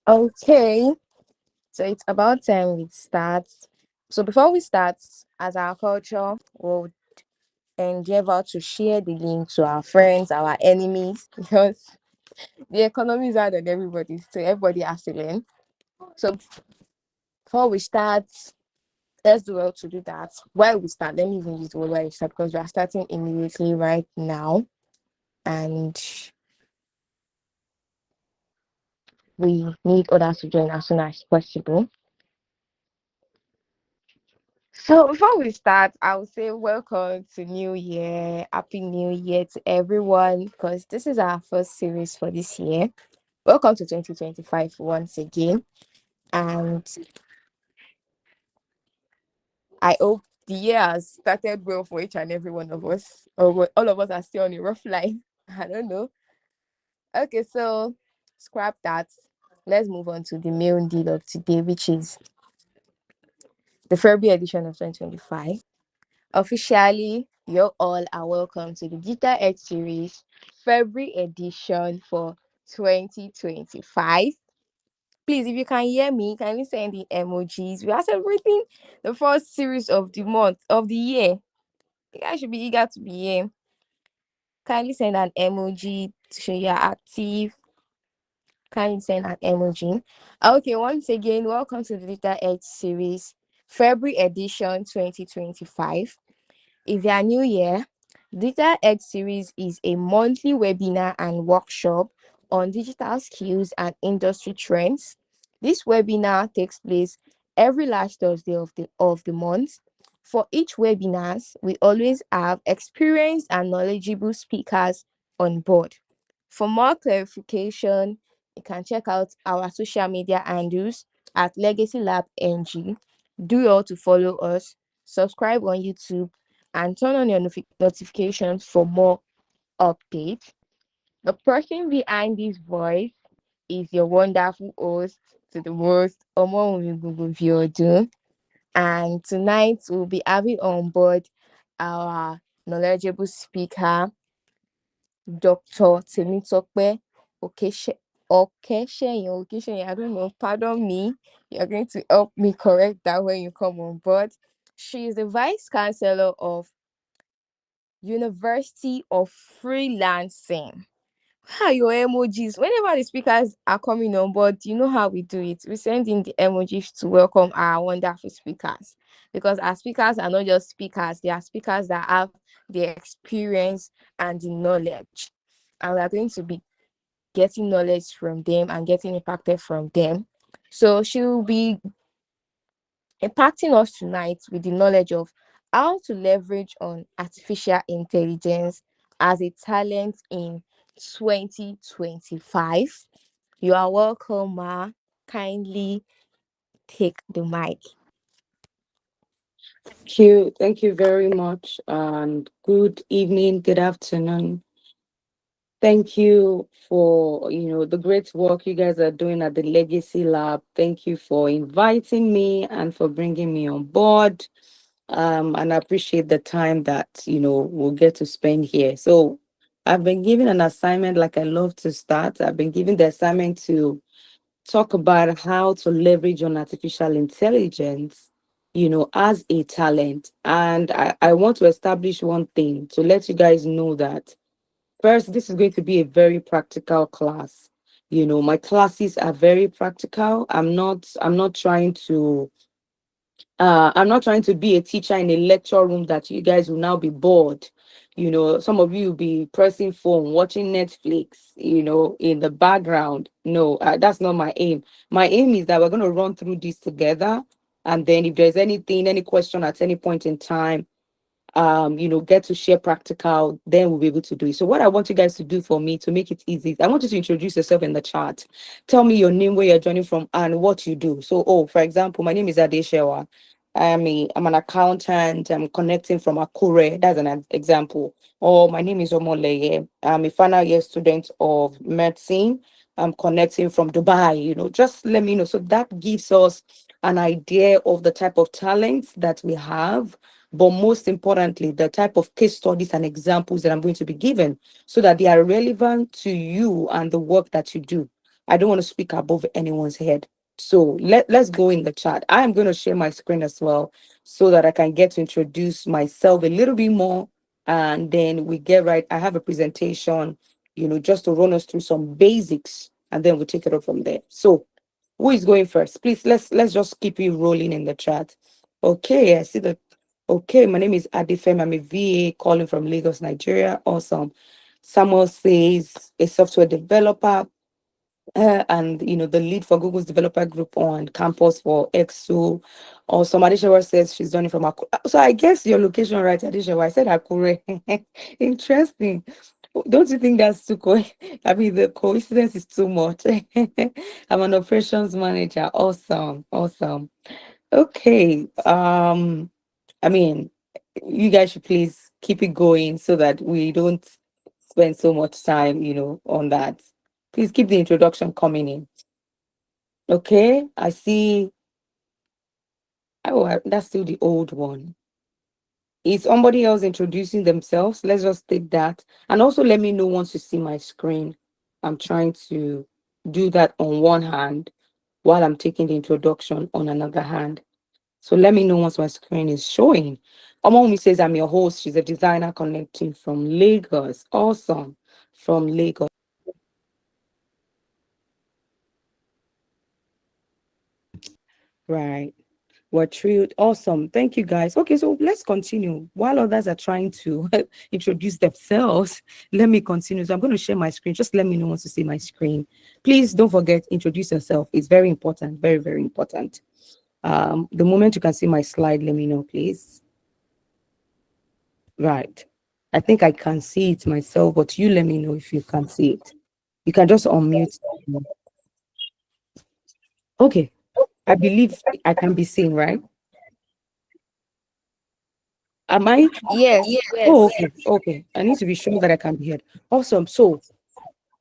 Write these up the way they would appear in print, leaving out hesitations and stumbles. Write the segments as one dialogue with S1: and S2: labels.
S1: Okay, so it's about time we start. So before we start, as our culture, we'll endeavor to share the link to our friends, our enemies, because the economy is hard on everybody, so everybody has to learn. So before we start, let's do well to do that. While we start, let me even use the word while we start because we are starting immediately right now, and we need others to join as soon as possible. So before we start, I will say welcome to New Year. Happy New Year to everyone because this is our first series for this year. Welcome to 2025 once again. And I hope the year has started well for each and every one of us. Or all of us are still on a rough line. I don't know. Okay, so scrap that. Let's move on to the main deal of today, which is the February edition of 2025. Officially, you all are welcome to the Digital Edge series February edition for 2025. Please, if you can hear me, kindly send the emojis. We are celebrating the first series of the month of the year. You guys should be eager to be here. Kindly send an emoji to show you're active. Kindly send an emoji. Okay, once again, welcome to the Digital Edge series February edition 2025. If you are new here, Digital Edge Series is a monthly webinar and workshop on digital skills and industry trends. This webinar takes place every last Thursday of the month. For each webinars, we always have experienced and knowledgeable speakers on board. For more clarification, you can check out our social media handles at Legacy Lab NG. Do all to follow us, subscribe on YouTube, and turn on your notifications for more updates. The person behind this voice is your wonderful host to the most, Omo. And tonight we'll be having on board our knowledgeable speaker, Dr. Temitope Okeseeyin. I don't know, pardon me. You're going to help me correct that when you come on board. She is the Vice Chancellor of University of Freelancing. How your emojis? Whenever the speakers are coming on board, you know how we do it. We send in the emojis to welcome our wonderful speakers. Because our speakers are not just speakers, they are speakers that have the experience and the knowledge. And we are going to be getting knowledge from them and getting impacted from them. So she will be impacting us tonight with the knowledge of how to leverage on artificial intelligence as a talent in 2025. You are welcome, Ma. Kindly take the mic.
S2: Thank you very much, and good evening, good afternoon. Thank you for the great work you guys are doing at the Legacy Lab. Thank you for inviting me and for bringing me on board. And I appreciate the time that we'll get to spend here. So I've been given an assignment, like I love to start. I've been given the assignment to talk about how to leverage on artificial intelligence, as a talent. And I want to establish one thing to let you guys know that first, this is going to be a very practical class. My classes are very practical. I'm not trying to be a teacher in a lecture room that you guys will now be bored. Some of you will be pressing phone, watching Netflix, in the background. No, that's not my aim. My aim is that we're going to run through this together. And then if there's anything, any question at any point in time, get to share practical, then we'll be able to do it. So what I want you guys to do for me to make it easy, I want you to introduce yourself in the chat. Tell me your name, where you're joining from, and what you do. So, for example, my name is Adeshewa. I'm an accountant. I'm connecting from Akure. That's an example. Or my name is Omoleye. I'm a final year student of medicine. I'm connecting from Dubai. Just let me know. So that gives us an idea of the type of talents that we have, but most importantly, the type of case studies and examples that I'm going to be given so that they are relevant to you and the work that you do. I don't want to speak above anyone's head. So let's go in the chat. I am going to share my screen as well so that I can get to introduce myself a little bit more. And then we get right. I have a presentation, just to run us through some basics, and then we'll take it up from there. So who is going first? Please, let's just keep it rolling in the chat. Okay, I see that. Okay, my name is Adifem. I'm a VA calling from Lagos, Nigeria. Awesome. Samuel says a software developer, and the lead for Google's developer group on campus for EXO. Or some Adishawa says she's joining from Akure. So I guess your location, right, Adishawa? I said Akure. Interesting. Don't you think that's too I mean, the coincidence is too much. I'm an operations manager. Awesome, awesome. Okay. I mean, you guys should please keep it going so that we don't spend so much time, on that. Please keep the introduction coming in. Okay, I see. Oh, that's still the old one. Is somebody else introducing themselves? Let's just take that. And also let me know once you see my screen. I'm trying to do that on one hand while I'm taking the introduction on another hand. So let me know once my screen is showing. Omomi says I'm your host. She's a designer connecting from Lagos. Awesome. From Lagos. Right. We're thrilled. Awesome. Thank you, guys. Okay, so let's continue. While others are trying to introduce themselves, let me continue. So I'm going to share my screen. Just let me know once you see my screen. Please don't forget, introduce yourself. It's very important. Very, very important. The moment you can see my slide, let me know, please. Right. I think I can see it myself, but you let me know if you can see it. You can just unmute. Okay. I believe I can be seen, right? Am I?
S1: Yes,
S2: Oh,
S1: yes.
S2: okay. Okay. I need to be sure that I can be heard. Awesome. So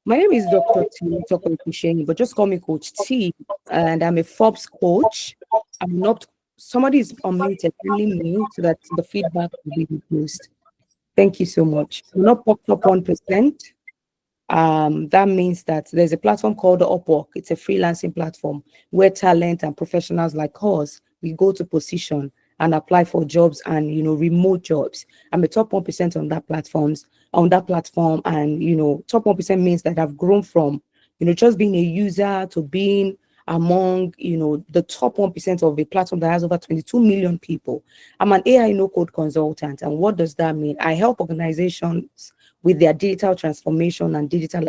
S2: my name is Dr. Temitope Okeseeyin, but just call me Coach T, and I'm a Forbes coach. I'm not, somebody is unmuted, kindly mute so that the feedback will be reduced. Thank you so much. We're not popped up 1%. That means that there's a platform called Upwork. It's a freelancing platform where talent and professionals like us, we go to position and apply for jobs and remote jobs. I'm a top 1% on that platform, and top 1% means that I've grown from just being a user to being among the top 1% of a platform that has over 22 million people. I'm an AI no code consultant, and what does that mean? I help organizations with their digital transformation and digital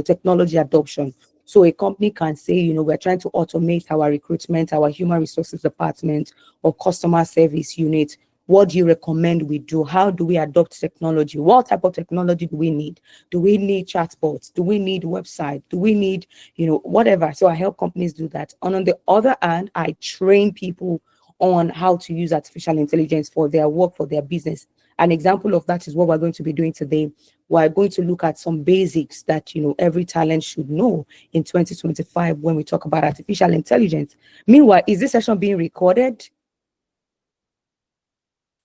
S2: technology adoption. So a company can say, we're trying to automate our recruitment, our human resources department, or customer service unit. What do you recommend we do? How do we adopt technology? What type of technology do we need? Do we need chatbots? Do we need website? Do we need, whatever? So I help companies do that. And on the other hand, I train people on how to use artificial intelligence for their work, for their business. An example of that is what we're going to be doing today. We're going to look at some basics that every talent should know in 2025 when we talk about artificial intelligence. Meanwhile, is this session being recorded?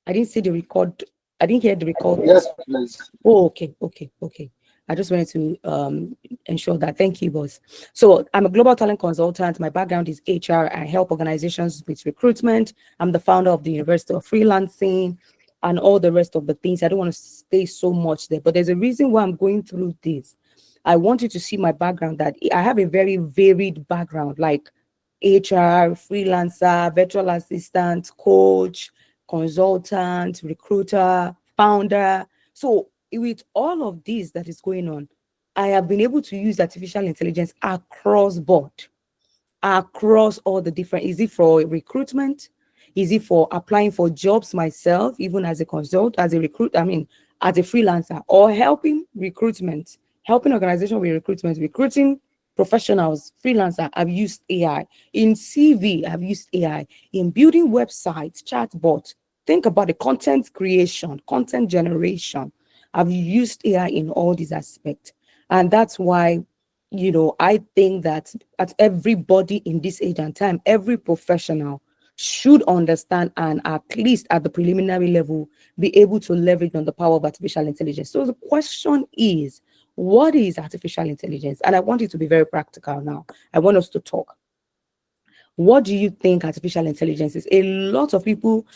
S2: I didn't see the record. I didn't hear the record.
S3: Yes, please.
S2: Oh, okay, okay, okay. I just wanted to ensure that. Thank you, boss. So I'm a global talent consultant. My background is HR. I help organizations with recruitment. I'm the founder of the University of Freelancing and all the rest of the things. I don't want to stay so much there, but there's a reason why I'm going through this. I want you to see my background, that I have a very varied background, like HR, freelancer, virtual assistant, coach, consultant, recruiter, founder. So with all of this that is going on, I have been able to use artificial intelligence across all the different, is it for recruitment, is it for applying for jobs myself, even as a as a freelancer, or helping organization with recruitment, recruiting professionals, freelancer. I've used AI in CV. I've used AI in building websites, chatbot. Think about the content creation, content generation. I've used AI in all these aspects, and that's why I think that at everybody in this age and time, every professional should understand, and at least at the preliminary level, be able to leverage on the power of artificial intelligence. So the question is, What is artificial intelligence? And I want it to be very practical now. I want us to talk. What do you think artificial intelligence is? A lot of people,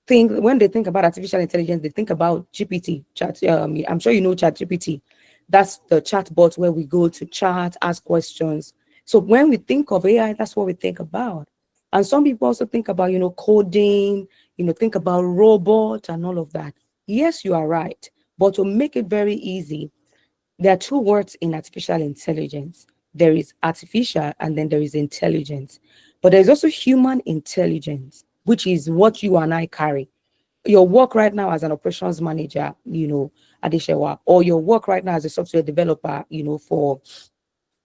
S2: think when they think about artificial intelligence, they think about GPT. Chat. I'm sure you know Chat GPT. That's the chat bot where we go to chat, ask questions. So when we think of AI, that's what we think about. And some people also think about, coding, think about robot and all of that. Yes, you are right. But to make it very easy, there are two words in artificial intelligence. There is artificial and then there is intelligence. But there's also human intelligence, which is what you and I carry. Your work right now as an operations manager, Adeshewa, or your work right now as a software developer, for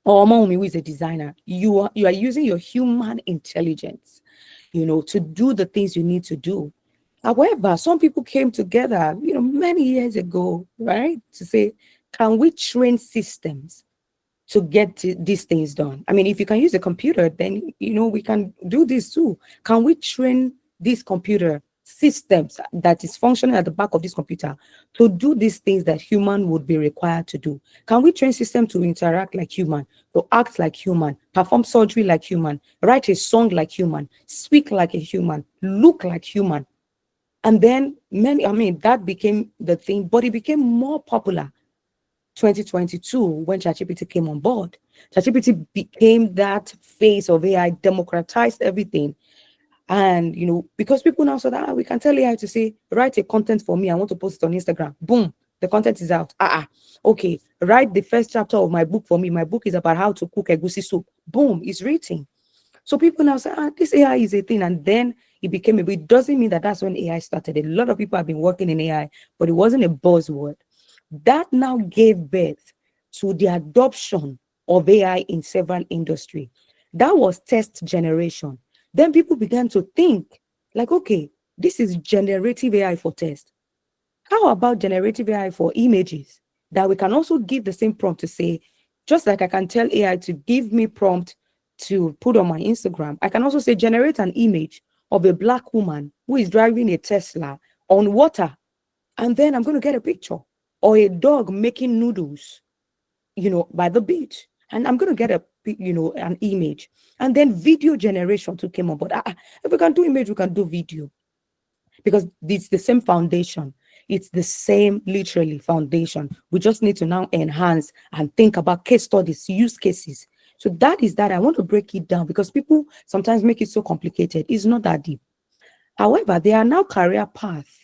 S2: or Omomi, who is a designer, you are using your human intelligence, to do the things you need to do. However, some people came together, many years ago, right, to say, can we train systems to get these things done? I mean, if you can use a computer, then we can do this too. Can we train these computer systems that is functioning at the back of this computer to do these things that human would be required to do? Can we train system to interact like human, to act like human, perform surgery like human, write a song like human, speak like a human, look like human? And then that became the thing, but it became more popular 2022 when ChatGPT came on board. ChatGPT became that face of AI, democratized everything. And, because people now said, we can tell AI to say, write a content for me. I want to post it on Instagram. Boom, the content is out. Okay, write the first chapter of my book for me. My book is about how to cook egusi soup. Boom, it's written. So people now say, this AI is a thing. And then it became a bit, it doesn't mean that that's when AI started. A lot of people have been working in AI, but it wasn't a buzzword. That now gave birth to the adoption of AI in several industries. That was test generation. Then people began to think, like, okay, this is generative AI for test. How about generative AI for images? That we can also give the same prompt to say, just like I can tell AI to give me prompt to put on my Instagram, I can also say, generate an image of a black woman who is driving a Tesla on water. And then I'm going to get a picture, or a dog making noodles, by the beach. And I'm going to get an image. And then video generation to came on board. If we can do image, we can do video, because it's the same foundation. It's the same, literally, foundation. We just need to now enhance and think about case studies, use cases. So that is that. I want to break it down because people sometimes make it so complicated. It's not that deep. However, there are now career paths,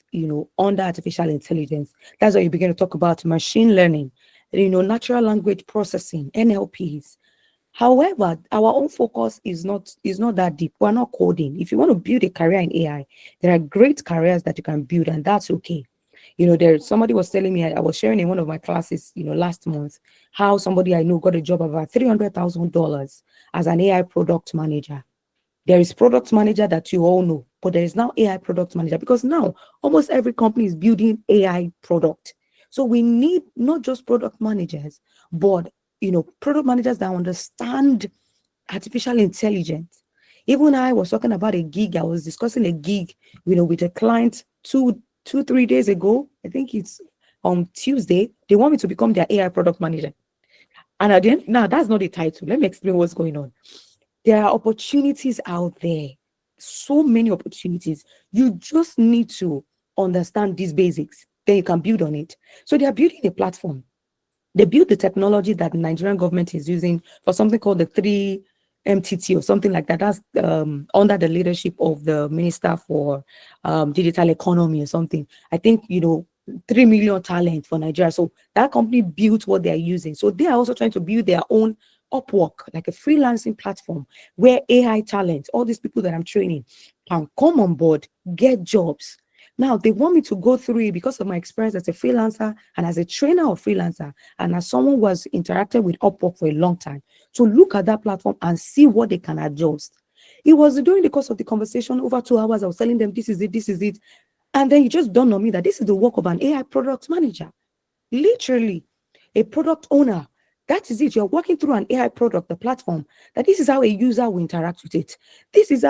S2: under artificial intelligence. That's why you begin to talk about machine learning, natural language processing, NLPs. However, our own focus is not that deep. We're not coding. If you want to build a career in AI, there are great careers that you can build, and that's okay. Somebody was telling me, I was sharing in one of my classes, last month, how somebody I know got a job of about $300,000 as an AI product manager. There is product manager that you all know, but there is now AI product manager, because now almost every company is building AI product. So we need not just product managers, but product managers that understand artificial intelligence. Even I was talking about a gig. I was discussing a gig, with a client 3 days ago. I think it's on Tuesday. They want me to become their AI product manager. And at the end, now that's not the title. Let me explain what's going on. There are opportunities out there, so many opportunities. You just need to understand these basics, then you can build on it. So they are building a platform. They built the technology that the Nigerian government is using for something called the 3MTT or something like that. That's under the leadership of the Minister for Digital Economy or something. I think, 3 million talent for Nigeria. So that company built what they are using. So they are also trying to build their own Upwork, like a freelancing platform where AI talent, all these people that I'm training, can come on board, get jobs. Now they want me to go through it because of my experience as a freelancer and as a trainer of freelancer and as someone who has interacted with Upwork for a long time, to look at that platform and see what they can adjust. It was during the course of the conversation over 2 hours. I was telling them, this is it, this is it. And then it just dawned on me that this is the work of an AI product manager, literally a product owner. That is it. You're working through an AI product, the platform, that this is how a user will interact with it. This is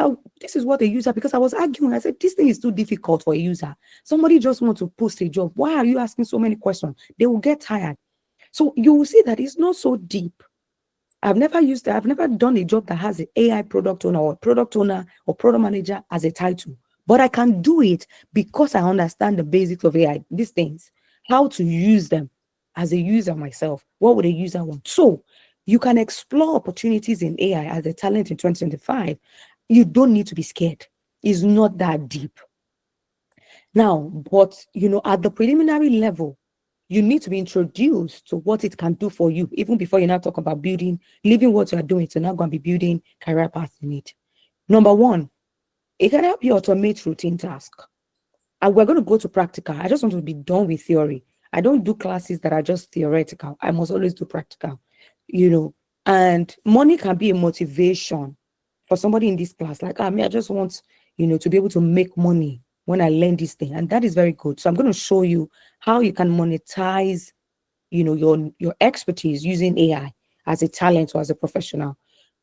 S2: what a user, because I was arguing. I said, this thing is too difficult for a user. Somebody just wants to post a job. Why are you asking so many questions? They will get tired.
S3: So you will see that it's not so deep. I've never done a job that has an AI product owner or product manager as a title. But I can do it because I understand the basics of AI, these things, how to use them as a user myself. What would a user want? So you can explore opportunities in AI as a talent in 2025. You don't need to be scared. It's not that deep. Now, but at the preliminary level, you need to be introduced to what it can do for you, even before you now talk about building, leaving what you are doing to now go and be building career path in it. Number one, it can help you automate routine tasks. And we're going to go to practical. I just want to be done with theory. I don't do classes that are just theoretical. I must always do practical, you know. And money can be a motivation for somebody in this class. Like, I just want, to be able to make money when I learn this thing. And that is very good. So I'm going to show you how you can monetize, your expertise using AI as a talent or as a professional.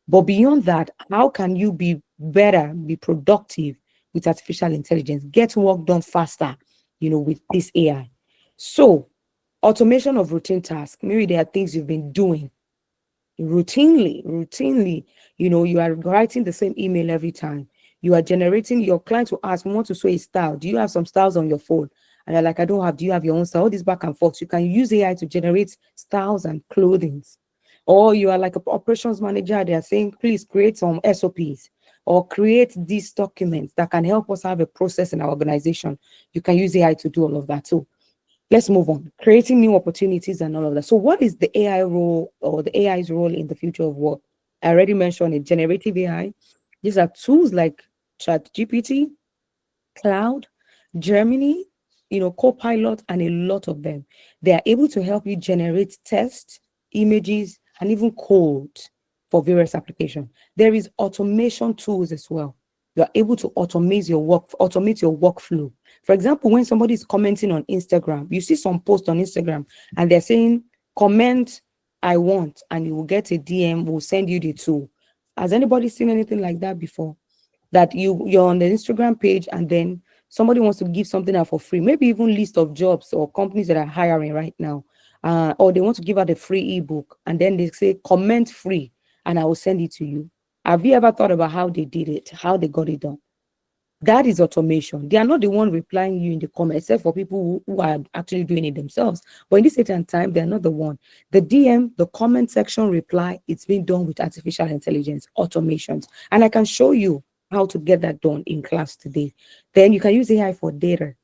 S3: But beyond that, how can you be better, be productive with artificial intelligence, get work done faster, with this AI? So, automation of routine tasks. Maybe there are things you've been doing routinely, you are writing the same email every time. You are generating, your client will ask, we want to sew a style. Do you have some styles on your phone? And you're like, I don't have. Do you have your own style? All this back and forth. You can use AI to generate styles and clothings. Or you are like an operations manager, they are saying, please create some SOPs or create these documents that can help us have a process in our organization. You can use AI to do all of that. So let's move on. Creating new opportunities and all of that. So, what is the AI role or the AI's role in the future of work? I already mentioned it. Generative AI. These are tools like ChatGPT, Cloud, Germany, Copilot, and a lot of them. They are able to help you generate text, images, and even code for various applications. There is automation tools as well. You are able to automate your workflow. For example, when somebody is commenting on Instagram, you see some post on Instagram and they're saying, comment I want, and you will get a DM, will send you the tool. Has anybody seen anything like that before? That you're on the Instagram page and then somebody wants to give something out for free, maybe even list of jobs or companies that are hiring right now, or they want to give out a free ebook, and then they say comment free, and I will send it to you. Have you ever thought about how they did it, how they got it done? That is automation. They are not the one replying you in the comment, except for people who are actually doing it themselves. But in this certain time, they're not the one. The DM, the comment section reply, it's been done with artificial intelligence, automations. And I can show you how to get that done in class today. Then you can use AI for data.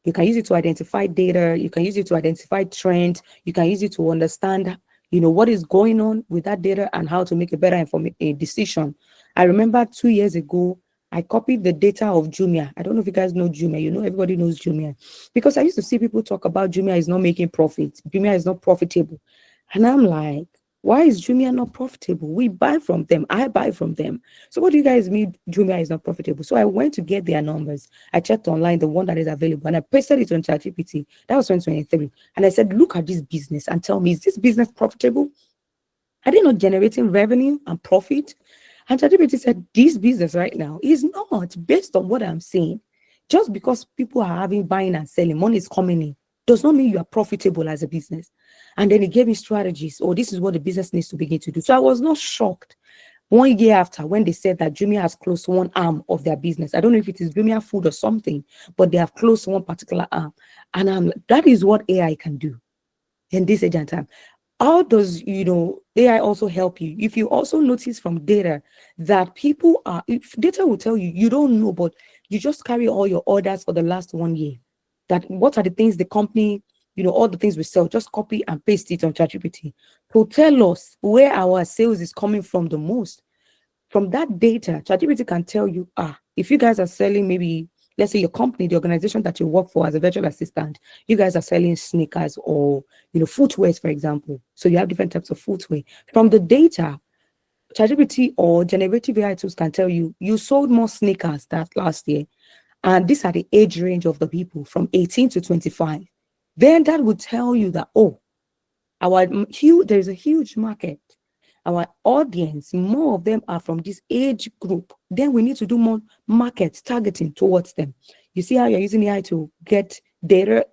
S3: You can use it to identify data. You can use it to identify trends. You can use it to understand, what is going on with that data and how to make a better a decision. I remember 2 years ago, I copied the data of Jumia. I don't know if you guys know Jumia. Everybody knows Jumia. Because I used to see people talk about Jumia is not making profit. Jumia is not profitable. And I'm like, why is Jumia not profitable? We buy from them. I buy from them. So what do you guys mean Jumia is not profitable? So I went to get their numbers. I checked online the one that is available and I pasted it on ChatGPT. That was 2023. And I said, look at this business and tell me, is this business profitable? Are they not generating revenue and profit? And ChatGPT said, this business right now is not based on what I'm saying. Just because people are having buying and selling, money is coming in, does not mean you are profitable as a business. And then he gave me strategies. Oh, this is what the business needs to begin to do. So I was not shocked 1 year after when they said that Jumia has closed one arm of their business. I don't know if it is Jumia Food or something, but they have closed one particular arm. And that is what AI can do in this age and time. How does AI also help you? If you also notice from data that people are, if data will tell you, you don't know, but you just carry all your orders for the last 1 year. That what are the things the company, all the things we sell, just copy and paste it on ChatGPT to tell us where our sales is coming from the most. From that data, ChatGPT can tell you, if you guys are selling, maybe let's say your company, the organization that you work for as a virtual assistant, you guys are selling sneakers or footwear, for example. So you have different types of footwear. From the data, ChatGPT or generative AI tools can tell you you sold more sneakers that last year. And these are the age range of the people from 18 to 25. Then that would tell you that, there is a huge market. Our audience, more of them are from this age group. Then we need to do more market targeting towards them. You see how you're using AI to get data,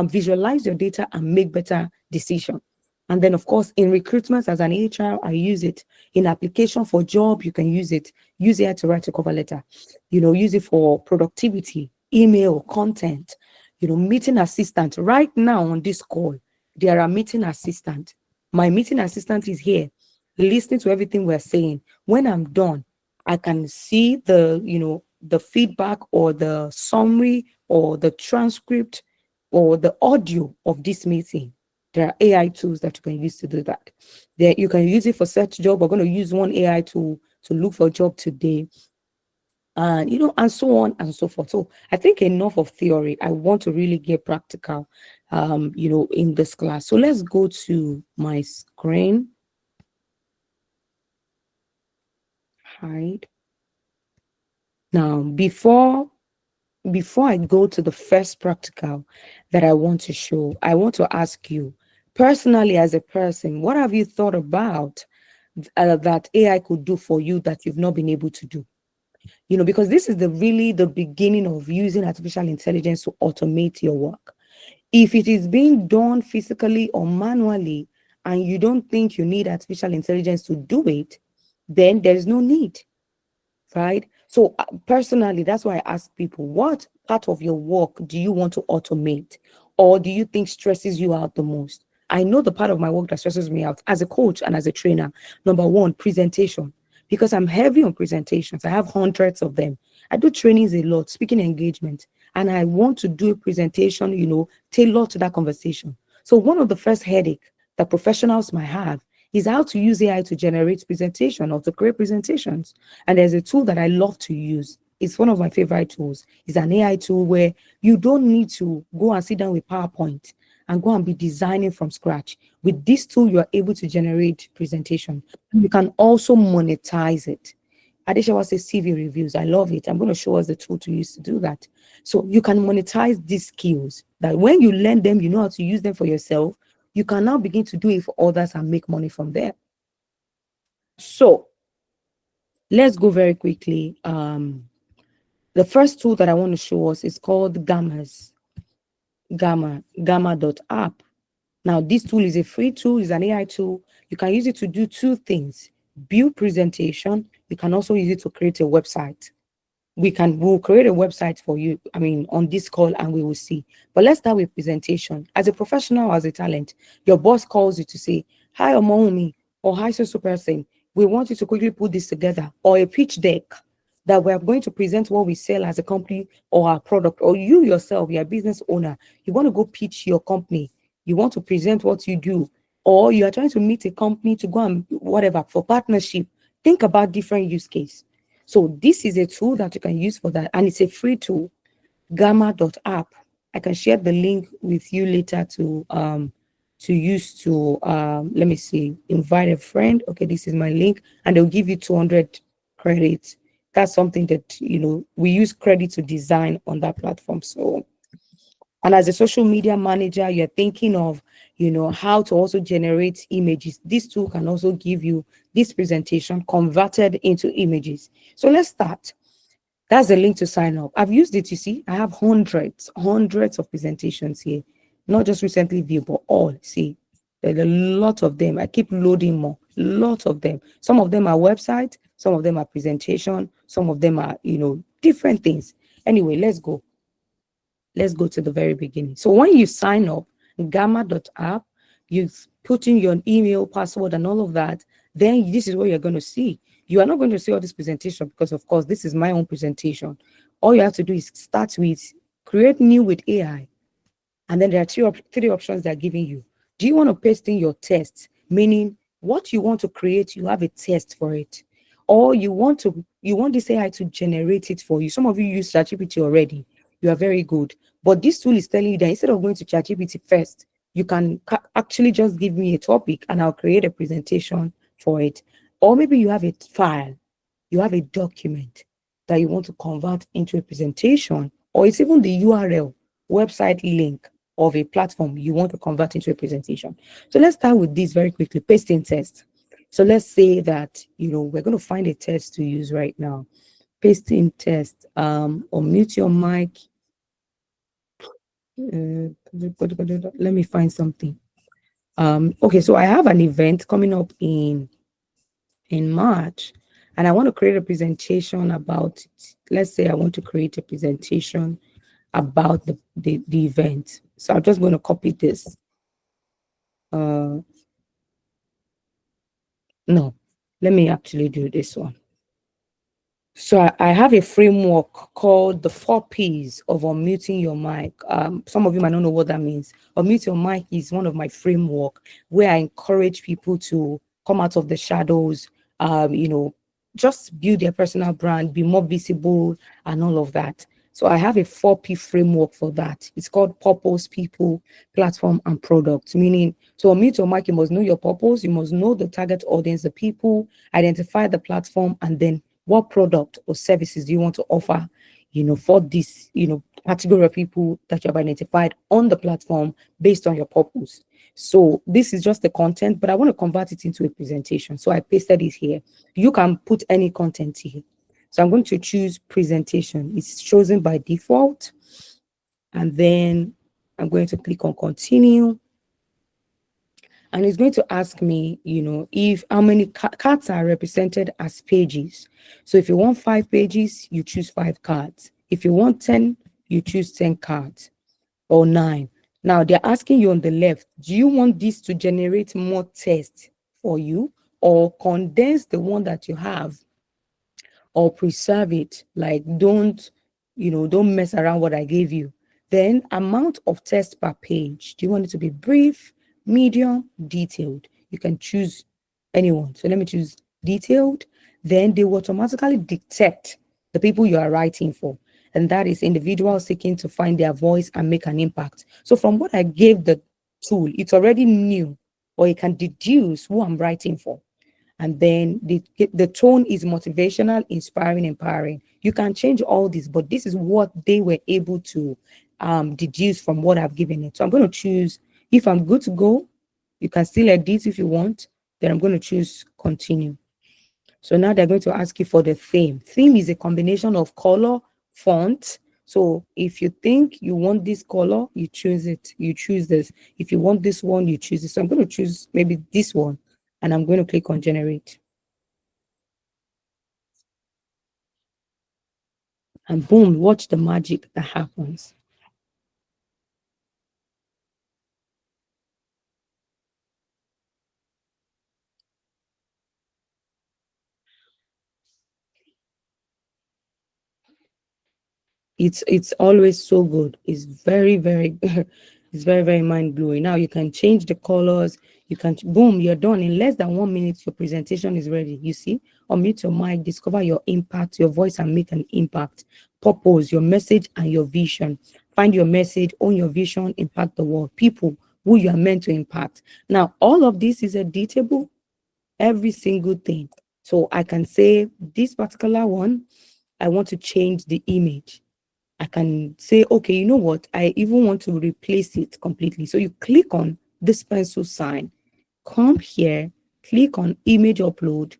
S3: visualize your data and make better decision. And then, of course, in recruitment as an HR, I use it. In application for job, you can use it. Use AI to write a cover letter. Use it for productivity, email, content. Meeting assistant. Right now on this call, there are meeting assistant. My meeting assistant is here, listening to everything we're saying. When I'm done, I can see the feedback or the summary or the transcript or the audio of this meeting. There are AI tools that you can use to do that. There, you can use it for search job. We're going to use one AI tool to look for a job today, and and so on and so forth. So I think enough of theory. I want to really get practical, in this class. So let's go to my screen. Hide. Now, before I go to the first practical that I want to show, I want to ask you personally, as a person, what have you thought about that AI could do for you that you've not been able to do? Because this is really the beginning of using artificial intelligence to automate your work. If it is being done physically or manually, and you don't think you need artificial intelligence to do it, then there's no need, right? So personally, that's why I ask people, what part of your work do you want to automate, or do you think stresses you out the most? I know the part of my work that stresses me out as a coach and as a trainer. Number one, presentation, because I'm heavy on presentations. I have hundreds of them. I do trainings a lot, speaking engagement, and I want to do a presentation, tailored to that conversation. So one of the first headache that professionals might have is how to use AI to generate presentation or to create presentations. And there's a tool that I love to use. It's one of my favorite tools. It's an AI tool where you don't need to go and sit down with PowerPoint and go and be designing from scratch. With this tool, you are able to generate presentation. You can also monetize it. Adeshawa says CV reviews. I love it. I'm going to show us the tool to use to do that. So you can monetize these skills that when you learn them, you know how to use them for yourself. You can now begin to do it for others and make money from there. So let's go very quickly. The first tool that I want to show us is called gamma.app. Now, this tool is a free tool, is an AI tool. You can use it to do two things: build presentation. You can also use it to create a website. We'll create a website for you, on this call, and we will see. But let's start with presentation. As a professional, as a talent, your boss calls you to say, hi, Omoumi, or hi, so person, we want you to quickly put this together, or a pitch deck that we're going to present what we sell as a company or our product, or you yourself, you're a business owner, you want to go pitch your company, you want to present what you do, or you are trying to meet a company to go and whatever for partnership. Think about different use case. So this is a tool that you can use for that, and it's a free tool, gamma.app. I can share the link with you later to use to let me see, invite a friend. Okay, this is my link, and they'll give you 200 credits. That's something that we use credit to design on that platform. So, and as a social media manager, you're thinking of how to also generate images. This tool can also give you this presentation converted into images. So let's start. That's the link to sign up. I've used it. You see, I have hundreds of presentations here, not just recently viewed, but all. See, there's a lot of them. I keep loading more, lots of them. Some of them are website, some of them are presentation, some of them are different things. Anyway, let's go. Let's go to the very beginning. So when you sign up, gamma.app, you put in your email, password, and all of that, then this is what you're going to see. You are not going to see all this presentation because, of course, this is my own presentation. All you have to do is start with create new with AI. And then there are three options they're giving you. Do you want to paste in your tests? Meaning what you want to create, you have a test for it. Or you want this AI to generate it for you. Some of you use ChatGPT already. You are very good. But this tool is telling you that instead of going to ChatGPT first, you can actually just give me a topic and I'll create a presentation for it. Or maybe you have a file, you have a document that you want to convert into a presentation, or it's even the URL, website link of a platform you want to convert into a presentation. So let's start with this very quickly, pasting test. So let's say that, we're going to find a test to use right now. Pasting test, unmute your mic. Let me find something. Okay, so I have an event coming up in March, and I want to create a presentation about it. Let's say I want to create a presentation about the event. So I'm just going to copy this. Uh, no, let me actually do this one. So I have a framework called the 4 Ps of unmuting your mic. Some of you might not know what that means. Unmute your mic is one of my framework where I encourage people to come out of the shadows, just build their personal brand, be more visible, and all of that. So I have a 4P framework for that. It's called purpose, people, platform, and product. Meaning, to unmute your mic, you must know your purpose, you must know the target audience, the people, identify the platform, and then what product or services do you want to offer, for this, category of people that you have identified on the platform based on your purpose. So this is just the content, but I want to convert it into a presentation. So I pasted it here. You can put any content here. So I'm going to choose presentation. It's chosen by default. And then I'm going to click on continue. And it's going to ask me, if how many cards are represented as pages. So if you want 5 pages, you choose 5 cards. If you want 10, you choose 10 cards or 9. Now they're asking you on the left, do you want this to generate more text for you or condense the one that you have or preserve it? Like don't mess around what I gave you. Then amount of text per page. Do you want it to be brief, medium, detailed? You can choose anyone. So let me choose detailed. Then they will automatically detect the people you are writing for. And that is individuals seeking to find their voice and make an impact. So from what I gave the tool, it's already knew or it can deduce who I'm writing for. And then the tone is motivational, inspiring, empowering. You can change all this, but this is what they were able to deduce from what I've given it. So I'm going to choose, if I'm good to go, you can still edit if you want, then I'm going to choose continue. So now they're going to ask you for the theme. Theme is a combination of color, font. So if you think you want this color, you choose it. You choose this. If you want this one, you choose it. So I'm going to choose maybe this one, and I'm going to click on generate. And boom, watch the magic that happens. It's always so good. It's very, very it's very, very mind-blowing. Now you can change the colors, you can boom, you're done. In less than 1 minute, your presentation is ready. You see, unmute your mic, discover your impact, your voice, and make an impact. Purpose, your message and your vision. Find your message, own your vision, impact the world. People who you are meant to impact. Now, all of this is editable, every single thing. So I can say this particular one, I want to change the image. I can say, okay, you know what? I even want to replace it completely. So you click on this pencil sign, come here, click on image upload,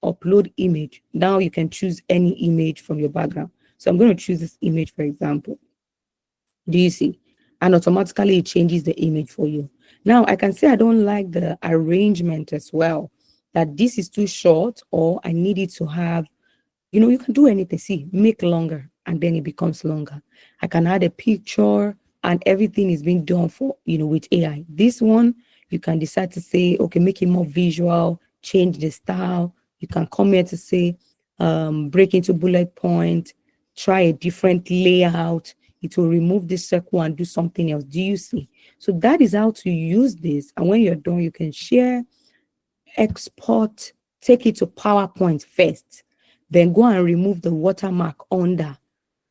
S3: upload image. Now you can choose any image from your background. So I'm going to choose this image, for example. Do you see? And automatically it changes the image for you. Now I can say I don't like the arrangement as well, that this is too short or I need it to have, you can do anything. See, make longer and then it becomes longer. I can add a picture and everything is being done for, with AI. This one, you can decide to say, okay, make it more visual, change the style. You can come here to say, break into bullet point, try a different layout. It will remove this circle and do something else. Do you see? So that is how to use this. And when you're done, you can share, export, take it to PowerPoint first, then go and remove the watermark under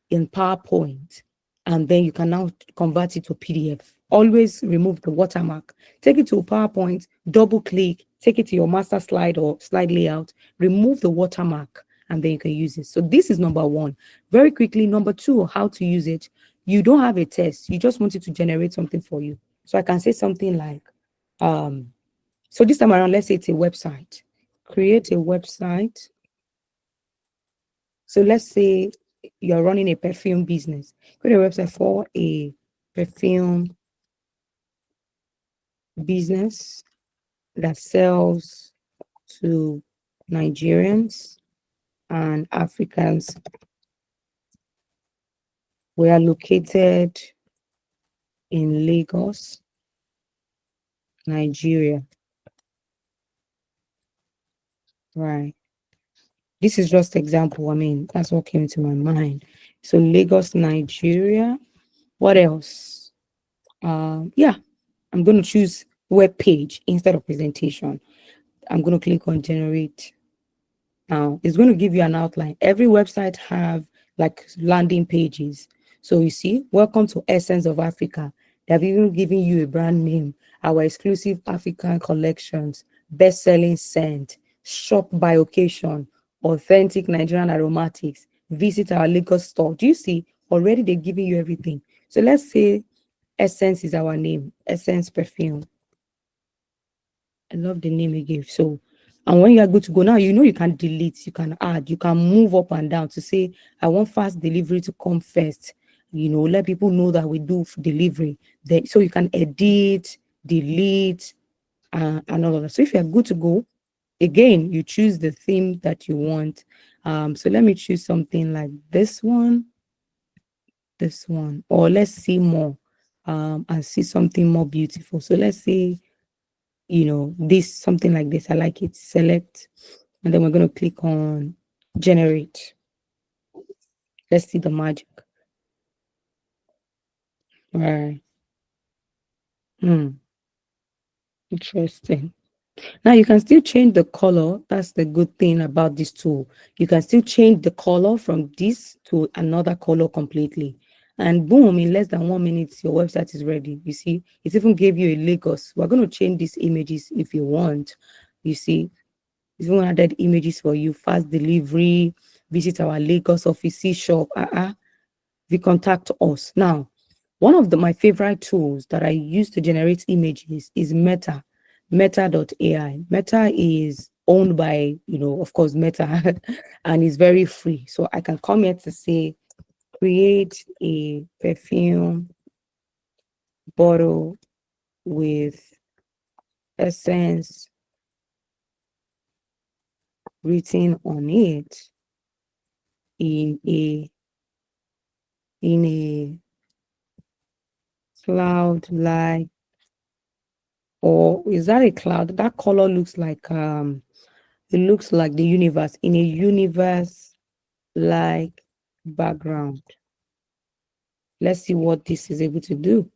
S3: in PowerPoint, and then you can now convert it to PDF. Always remove the watermark, take it to PowerPoint, double click, take it to your master slide or slide layout, remove the watermark, and then you can use it. So this is number one. Very quickly, number two, how to use it. You don't have a test, you just want it to generate something for you. So I can say something like, so this time around, let's say it's a website. Create a website. So let's say you're running a perfume business. Create a website for a perfume business that sells to Nigerians and Africans. We are located in Lagos, Nigeria. Right. This is just example. I mean, that's what came to my mind. So Lagos, Nigeria. What else? Yeah, I'm going to choose web page instead of presentation. I'm going to click on generate. Now it's going to give you an outline. Every website have like landing pages. So you see, welcome to Essence of Africa. They have even given you a brand name, our exclusive African collections, best-selling scent, shop by occasion, authentic Nigerian aromatics. Visit our Lagos store. Do you see? Already they're giving you everything. So let's say Essence is our name, Essence Perfume. I love the name you gave. So, and when you are good to go, now you know you can delete, you can add, you can move up and down to say, I want fast delivery to come first. You know, let people know that we do delivery. Then, so you can edit, delete, and all of that. So if you're good to go, again, you choose the theme that you want. So let me choose something like this one, or let's see more, and see something more beautiful. So let's say this something like this. I like it. Select, and then we're going to click on generate. Let's see the magic. All right. Interesting. Now you can still change the color. That's the good thing about this tool. You can still change the color from this to another color completely. And boom, in less than 1 minute, your website is ready. You see, it even gave you a Lagos. We're going to change these images if you want. You see, if you want added images for you, fast delivery, visit our Lagos office, shop, we contact us. Now, one of my favorite tools that I use to generate images is Meta.ai. Meta is owned by, of course, Meta, and is very free. So I can come here to say, create a perfume bottle with essence written on it in a cloud like, or is that a cloud? That color looks like it looks like the universe, in a universe like background. Let's see what this is able to do.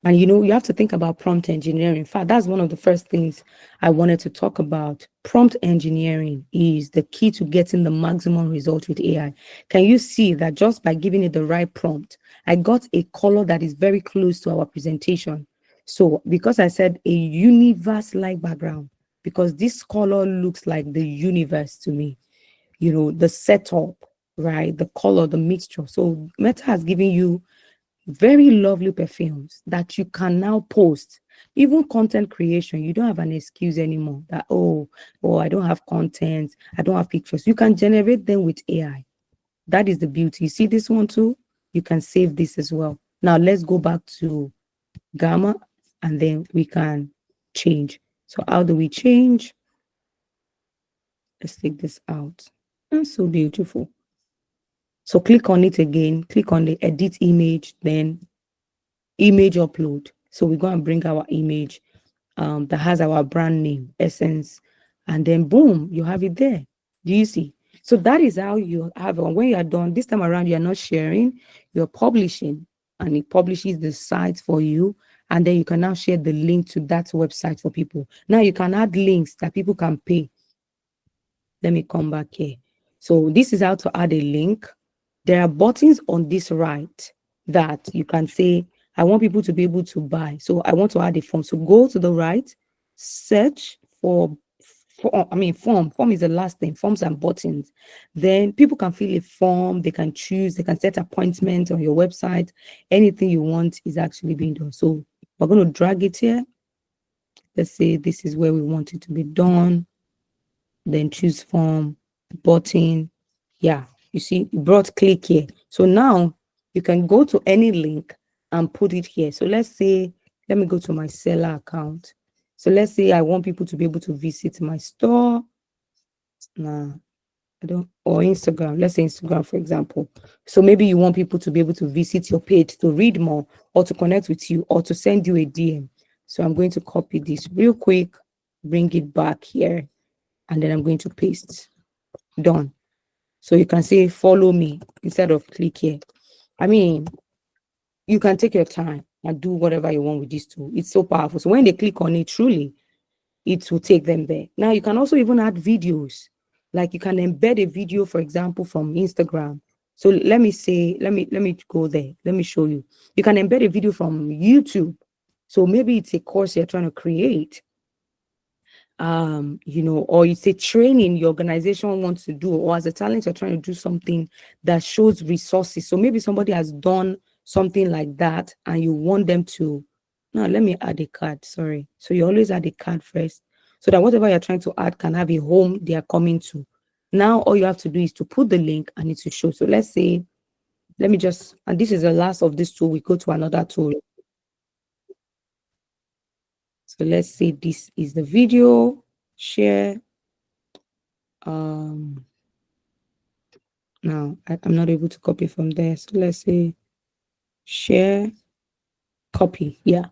S3: And you have to think about prompt engineering. In fact, that's one of the first things I wanted to talk about. Prompt engineering is the key to getting the maximum result with AI. Can you see that just by giving it the right prompt, I got a color that is very close to our presentation? So because I said a universe-like background, because this color looks like the universe to me, the setup, right? The color, the mixture. So Meta has given you very lovely perfumes that you can now post. Even content creation, you don't have an excuse anymore that, I don't have content, I don't have pictures. You can generate them with AI. That is the beauty. You see this one too? You can save this as well. Now let's go back to Gamma, and then we can change. So how do we change? Let's take this out. That's so beautiful. So click on it again, click on the edit image, then image upload. So we're going to bring our image that has our brand name, Essence, and then boom, you have it there. Do you see? So that is how you have it. When you are done, this time around, you're not sharing, you're publishing, and it publishes the site for you. And then you can now share the link to that website for people. Now you can add links that people can pay. Let me come back here. So this is how to add a link. There are buttons on this right that you can say, I want people to be able to buy. So I want to add a form. So go to the right, search for form. Form is the last thing, forms and buttons. Then people can fill a form, they can choose, they can set appointment on your website. Anything you want is actually being done. So we're going to drag it here. Let's say this is where we want it to be done. Then choose form, button. Yeah, you see, it brought click here. So now you can go to any link and put it here. So let's say, let me go to my seller account. So let's say I want people to be able to visit my store. Nah, I don't, or Instagram. Let's say Instagram, for example. So maybe you want people to be able to visit your page to read more or to connect with you or to send you a DM. So I'm going to copy this real quick, bring it back here, and then I'm going to paste. Done. So you can say follow me instead of click here. I mean, you can take your time and do whatever you want with this tool. It's so powerful. So when they click on it, truly, it will take them there. Now you can also even add videos. Like you can embed a video, for example, from Instagram. So let me say, let me go there. Let me show you. You can embed a video from YouTube. So maybe it's a course you're trying to create, or it's a training your organization wants to do, or as a talent you're trying to do something that shows resources. So maybe somebody has done something like that and you want them to, now let me add a card, sorry. So you always add a card first so that whatever you're trying to add can have a home they are coming to. Now all you have to do is to put the link and it will show. So let's say, let me just, and this is the last of this tool, we go to another tool. So let's say this is the video, share. Now I'm not able to copy from there. So let's say share, copy. Yeah.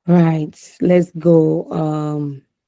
S3: Right. Let's go.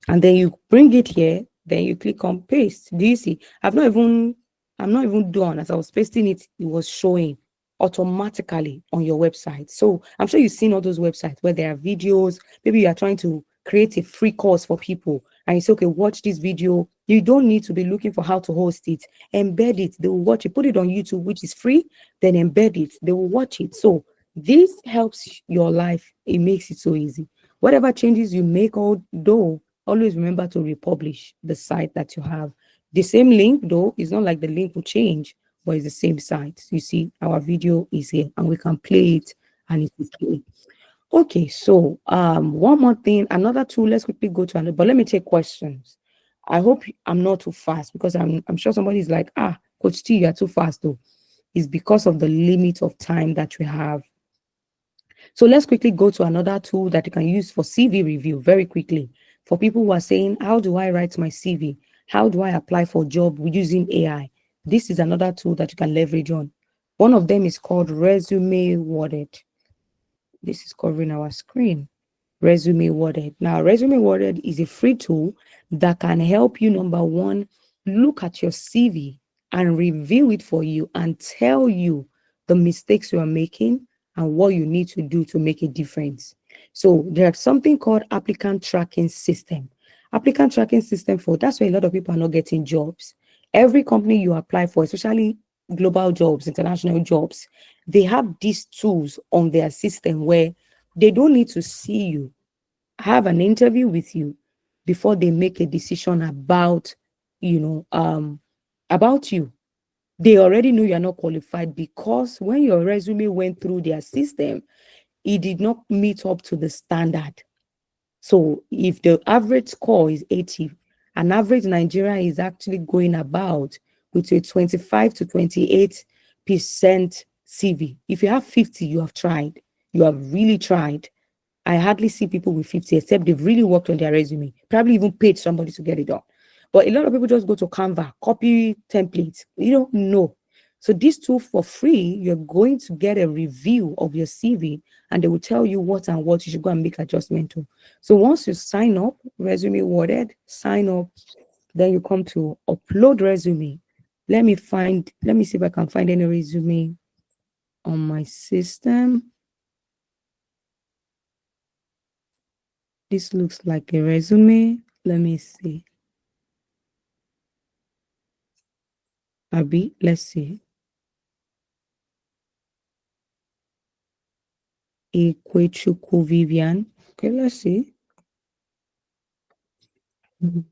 S3: And then you bring it here, then you click on paste. Do you see? I'm not even done. As I was pasting it, it was showing automatically on your website. So I'm sure you've seen all those websites where there are videos. Maybe you are trying to create a free course for people and you say, okay, watch this video. You don't need to be looking for how to host it. Embed it. They will watch it. Put it on YouTube, which is free. Then embed it. They will watch it. So this helps your life. It makes it so easy. Whatever changes you make, although, always remember to republish the site that you have. The same link, though, it's not like the link will change, but it's the same site. You see, our video is here and we can play it and it will play. Okay, so one more thing, another tool. Let's quickly go to another, but let me take questions. I hope I'm not too fast because I'm sure somebody's like, Coach T, you're too fast though. It's because of the limit of time that we have. So let's quickly go to another tool that you can use for CV review very quickly. For people who are saying, how do I write my CV? How do I apply for a job using AI? This is another tool that you can leverage on. One of them is called Resume Worded. This is covering our screen. Resume Worded. Now, Resume Worded is a free tool that can help you, number one, look at your CV and review it for you and tell you the mistakes you are making and what you need to do to make a difference. So there's something called applicant tracking system. Applicant tracking system, for that's why a lot of people are not getting jobs. Every company you apply for, especially global jobs, international jobs, they have these tools on their system where they don't need to see you, have an interview with you before they make a decision about you. They already know you're not qualified because when your resume went through their system, it did not meet up to the standard. So if the average score is 80, an average Nigeria is actually going about with a 25 to 28% CV. If you have 50, you have tried. You have really tried. I hardly see people with 50 except they've really worked on their resume, probably even paid somebody to get it done. But a lot of people just go to Canva, copy templates. You don't know. So this tool for free, you're going to get a review of your CV and they will tell you what and what you should go and make adjustment to. So once you sign up, Resume Worded, sign up, then you come to upload resume. Let me see if I can find any resume on my system. This looks like a resume. Let me see. Abby, let's see. Ikwechuku Vivian. Okay, let's see. Mhm.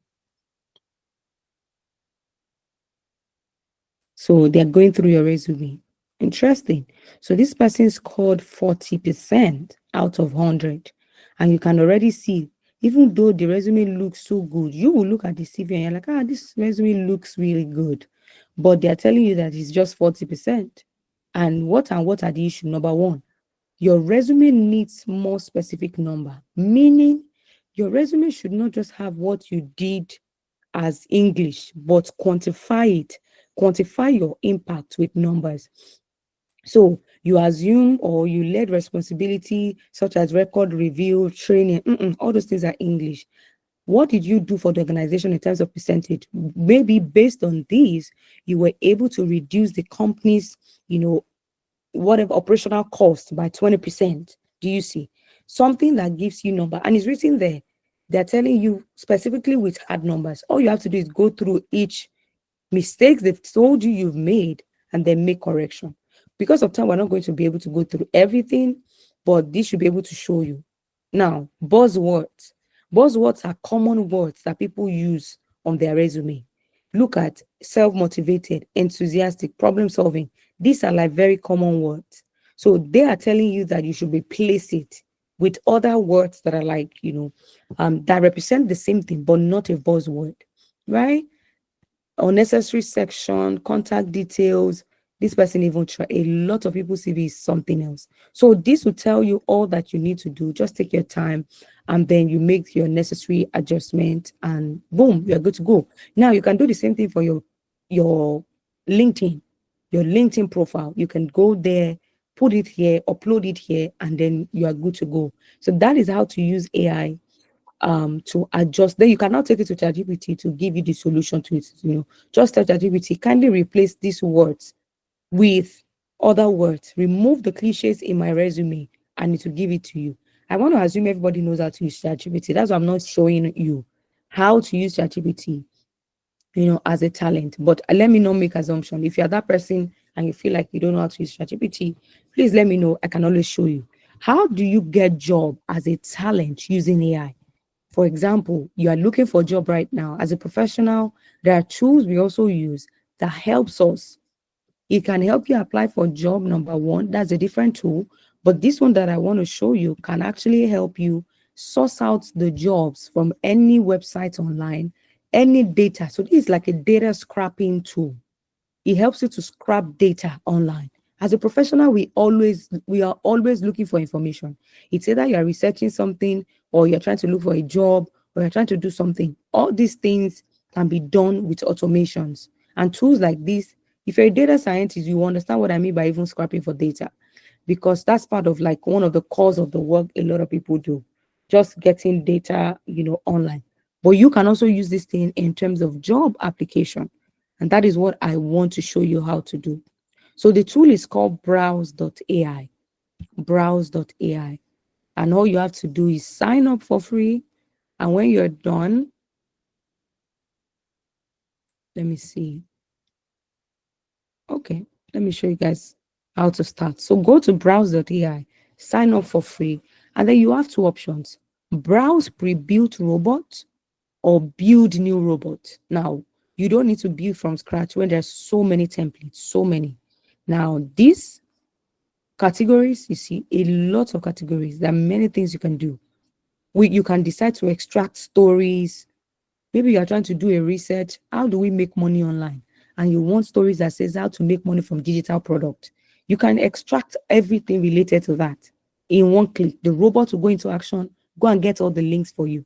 S3: So they're going through your resume. Interesting. So this person scored 40% out of 100. And you can already see, even though the resume looks so good, you will look at the CV and you're like, this resume looks really good. But they're telling you that it's just 40%. And what are the issues? Number one, Your resume needs more specific number, meaning your resume should not just have what you did as English, but quantify it, quantify your impact with numbers. So you assume or you led responsibility such as record review, training, all those things are English. What did you do for the organization in terms of percentage? Maybe based on these, you were able to reduce the company's, whatever operational cost by 20%. Do you see? Something that gives you number and it's written there. They're telling you specifically with hard numbers. All you have to do is go through each mistakes they've told you you've made and then make correction. Because of time, we're not going to be able to go through everything, but this should be able to show you. Now, buzzwords. Buzzwords are common words that people use on their resume. Look at self-motivated, enthusiastic, problem solving. These are like very common words. So they are telling you that you should replace it with other words that are like, that represent the same thing, but not a buzzword, right? Unnecessary section, contact details. This person even try a lot of people CV is something else. So this will tell you all that you need to do. Just take your time and then you make your necessary adjustment and boom, you're good to go. Now you can do the same thing for your LinkedIn, your LinkedIn profile. You can go there, put it here, upload it here, and then you are good to go. So that is how to use AI to adjust. Then you cannot take it to ChatGPT to give you the solution to it. Just tell ChatGPT, kindly replace these words with other words. Remove the cliches in my resume, and it will give it to you. I want to assume everybody knows how to use ChatGPT. That's why I'm not showing you how to use ChatGPT, as a talent. But let me not make assumption. If you're that person and you feel like you don't know how to use ChatGPT, please let me know. I can always show you. How do you get job as a talent using AI? For example, you are looking for a job right now. As a professional, there are tools we also use that helps us. It can help you apply for job number one. That's a different tool. But this one that I want to show you can actually help you source out the jobs from any website online, any data. So this is like a data scrapping tool. It helps you to scrap data online. As a professional, we are always looking for information. It's either you are researching something or you're trying to look for a job or you're trying to do something. All these things can be done with automations and tools like this. If you're a data scientist, you understand what I mean by even scrapping for data, because that's part of like one of the cause of the work a lot of people do, just getting data, online. But you can also use this thing in terms of job application. And that is what I want to show you how to do. So the tool is called browse.ai. Browse.ai. And all you have to do is sign up for free. And when you're done, let me see. Okay, let me show you guys how to start. So go to browse.ai, sign up for free, and then you have two options: browse pre-built robot or build new robot. Now, you don't need to build from scratch when there's so many templates, so many. Now, these categories, you see, a lot of categories. There are many things you can do. You can decide to extract stories. Maybe you are trying to do a research. How do we make money online? And you want stories that says how to make money from digital product. You can extract everything related to that in one click. The robot will go into action, go and get all the links for you.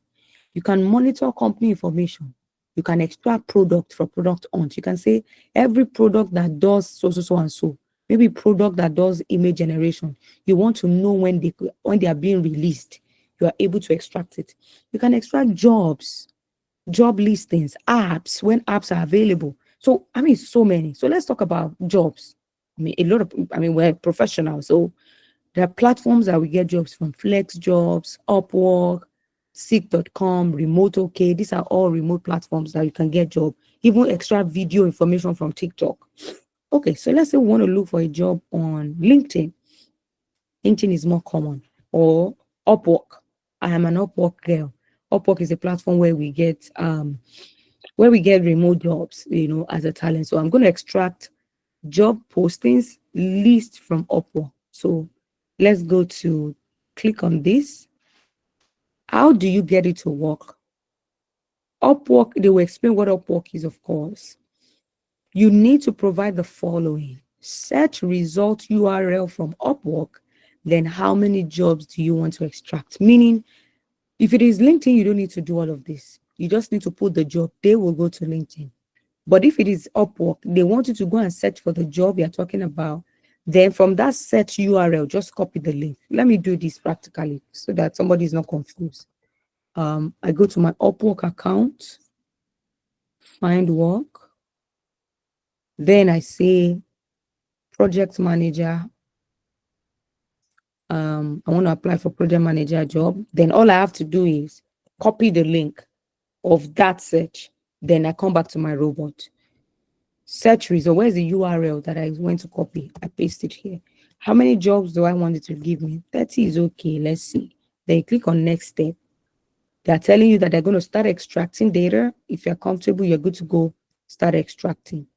S3: You can monitor company information. You can extract product for product hunt. You can say every product that does so, so, so, and so. Maybe product that does image generation. You want to know when they are being released. You are able to extract it. You can extract jobs, job listings, apps, when apps are available. So, I mean, so many. So let's talk about jobs. We're professionals. So there are platforms that we get jobs from: Flex Jobs, Upwork, Seek.com, Remote OK. These are all remote platforms that you can get job, even extra video information from TikTok. Okay, so let's say we want to look for a job on LinkedIn. LinkedIn is more common, or Upwork. I am an Upwork girl. Upwork is a platform where we get remote jobs, as a talent. So I'm going to extract job postings list from Upwork. So let's go to click on this. How do you get it to work? Upwork, they will explain what Upwork is, of course. You need to provide the following: search result URL from Upwork, then how many jobs do you want to extract? Meaning, if it is LinkedIn, you don't need to do all of this. You just need to put the job. They will go to LinkedIn. But if it is Upwork, they want you to go and search for the job you're talking about. Then from that search URL, just copy the link. Let me do this practically so that somebody is not confused. I go to my Upwork account, find work. Then I say project manager. I want to apply for project manager job. Then all I have to do is copy the link of that search. Then I come back to my robot. Search result. Where's the URL that I went to copy? I paste it here. How many jobs do I want it to give me? 30 is okay. Let's see. Then you click on next step. They're telling you that they're going to start extracting data. If you're comfortable, you're good to go. Start extracting.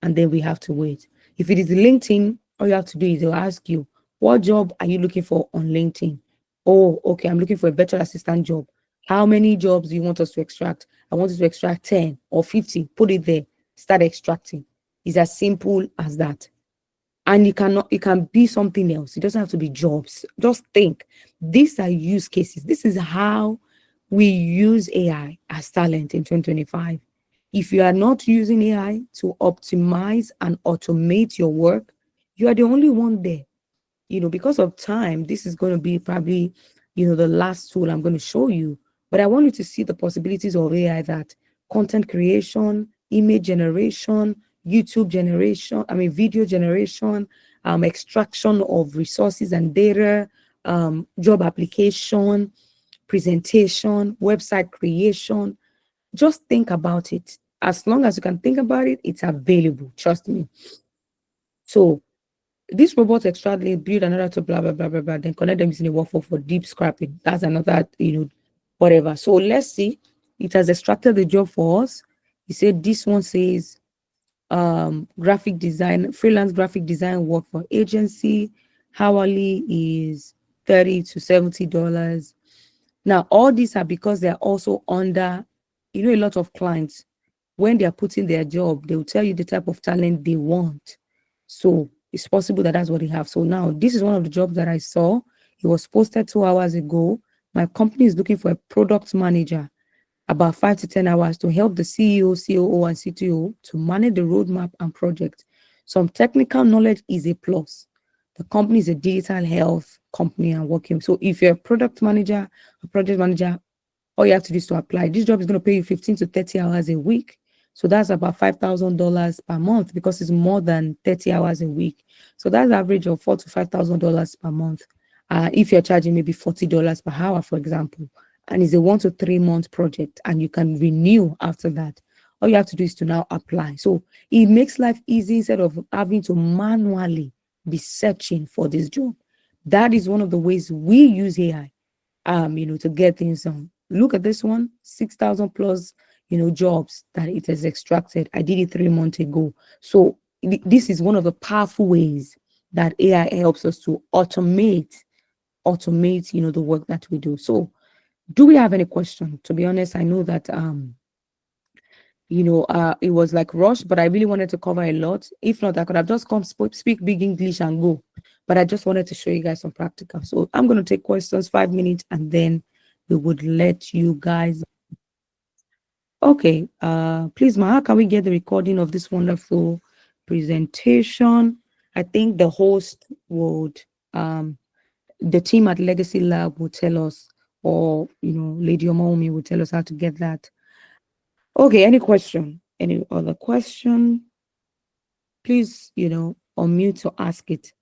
S3: And then we have to wait. If it is LinkedIn, all you have to do is they'll ask you, what job are you looking for on LinkedIn? Oh, okay, I'm looking for a virtual assistant job. How many jobs do you want us to extract? I want you to extract 10 or 50. Put it there. Start extracting. It's as simple as that. And it can be something else. It doesn't have to be jobs. Just think. These are use cases. This is how we use AI as talent in 2025. If you are not using AI to optimize and automate your work, you are the only one there. Because of time, this is going to be probably, the last tool I'm going to show you. But I want you to see the possibilities of AI, that content creation, image generation, YouTube generation, video generation, extraction of resources and data, job application, presentation, website creation. Just think about it. As long as you can think about it, it's available. Trust me. So this robot extractly build another to blah blah blah blah blah, then connect them using a workflow for deep scrapping. That's another, whatever. So let's see. It has extracted the job for us. He said this one says graphic design, freelance graphic design work for agency. Hourly is $30 to $70. Now, all these are because they're also under, a lot of clients, when they're putting their job, they will tell you the type of talent they want. So it's possible that that's what they have. So now this is one of the jobs that I saw. It was posted 2 hours ago. My company is looking for a product manager, about 5 to 10 hours, to help the CEO, COO, and CTO to manage the roadmap and project. Some technical knowledge is a plus. The company is a digital health company and working. So if you're a product manager, a project manager, all you have to do is to apply. This job is going to pay you 15 to 30 hours a week. So that's about $5,000 per month, because it's more than 30 hours a week. So that's an average of $4,000 to $5,000 per month. If you're charging maybe $40 per hour, for example, and it's a 1 to 3 month project, and you can renew after that, all you have to do is to now apply. So it makes life easy instead of having to manually be searching for this job. That is one of the ways we use AI, to get things done. Look at this one, 6,000 plus, jobs that it has extracted. I did it 3 months ago. So this is one of the powerful ways that AI helps us to automate, the work that we do. So do we have any question? To be honest, I know that, it was like rushed, but I really wanted to cover a lot. If not, I could have just come speak big English and go. But I just wanted to show you guys some practical. So I'm going to take questions, 5 minutes, and then we would let you guys. Okay. Please, Ma, how can we get the recording of this wonderful presentation? I think the host would, the team at Legacy Lab will tell us, or, Lady Omomi will tell us how to get that. Okay, any question? Any other question? Please, unmute to ask it.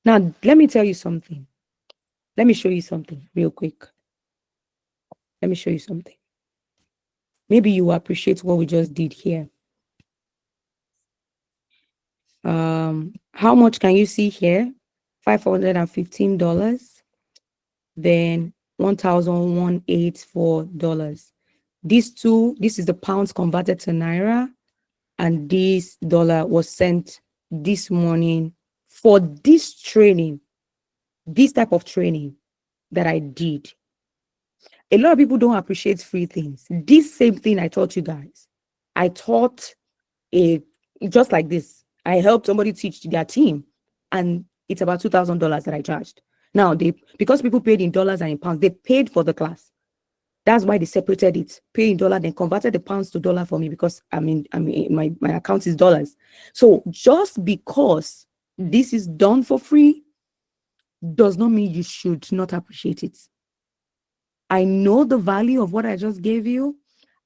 S3: Now, let me tell you something. Let me show you something real quick. Let me show you something. Maybe you appreciate what we just did here. How much can you see here? $515. Then $1,184. This is the pounds converted to Naira. And this dollar was sent this morning for this training, this type of training that I did. A lot of people don't appreciate free things. This same thing I taught you guys. I taught just like this. I helped somebody teach their team, and it's about $2,000 that I charged. Now they, because people paid in dollars and in pounds, they paid for the class. That's why they separated it, pay in dollar, then converted the pounds to dollar for me because my account is dollars. So just because this is done for free does not mean you should not appreciate it. I know the value of what I just gave you.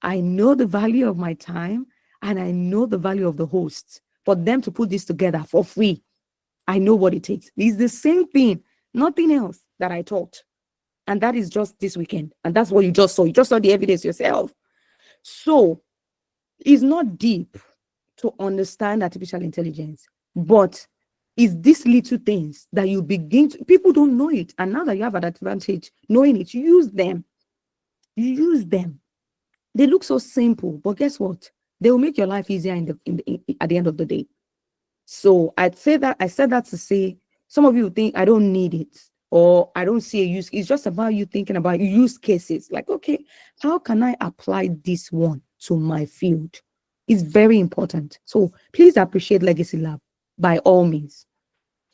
S3: I know the value of my time, and I know the value of the hosts. For them to put this together for free, I know what it takes. It's the same thing, nothing else that I taught. And that is just this weekend. And that's what you just saw. You just saw the evidence yourself. So it's not deep to understand artificial intelligence, but it's these little things that you begin to, people don't know it. And now that you have an advantage knowing it, use them. Use them. They look so simple, but guess what? They will make your life easier at the end of the day. So I said that to say some of you think I don't need it or I don't see a use. It's just about you thinking about use cases. Like, okay, how can I apply this one to my field? It's very important. So please appreciate Legacy Lab by all means.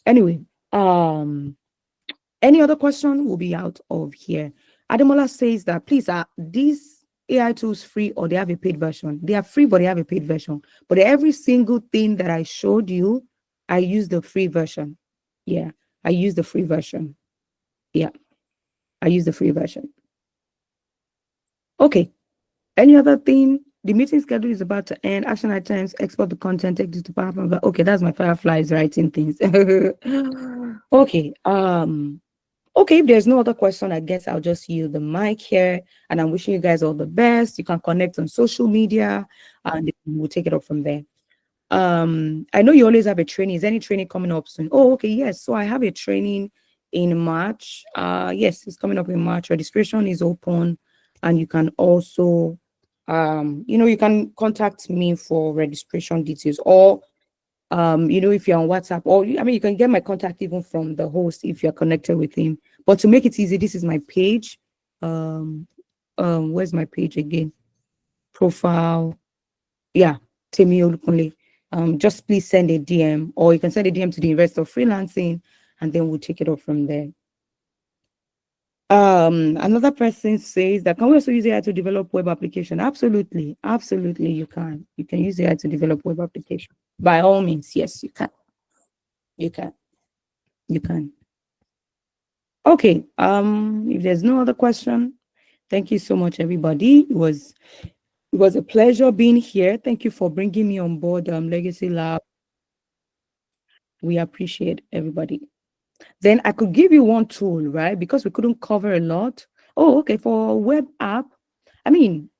S3: Anyway, any other question will be out of here. Ademola says that please, are these AI tools free or they have a paid version? They are free, but they have a paid version. But every single thing that I showed you, I use the free version. Yeah, I use the free version. Yeah, I use the free version. Okay. Any other thing? The meeting schedule is about to end. Action items, export the content, take this to PowerPoint. But okay, that's my fireflies writing things. Okay. Okay, if there's no other question, I guess I'll just yield the mic here. And I'm wishing you guys all the best. You can connect on social media and we'll take it up from there. I know you always have a training. Is any training coming up soon? Oh, okay, yes. So I have a training in March. Yes, it's coming up in March. Registration is open, and you can also you can contact me for registration details, or if you're on WhatsApp, or you can get my contact even from the host if you're connected with him. But to make it easy, this is my page. Where's my page again? Profile. Yeah, Temi Olukunle. Just please send a DM, or you can send a DM to the University of Freelancing, and then we'll take it up from there. Another person says that can we also use AI to develop web application? Absolutely, absolutely, you can. You can use AI to develop web application. By all means, yes, you can. You can. You can. Okay. If there's no other question, thank you so much, everybody. It was a pleasure being here. Thank you for bringing me on board, Legacy Lab. We appreciate everybody. Then I could give you one tool, right? Because we couldn't cover a lot. Oh, okay. For a web app,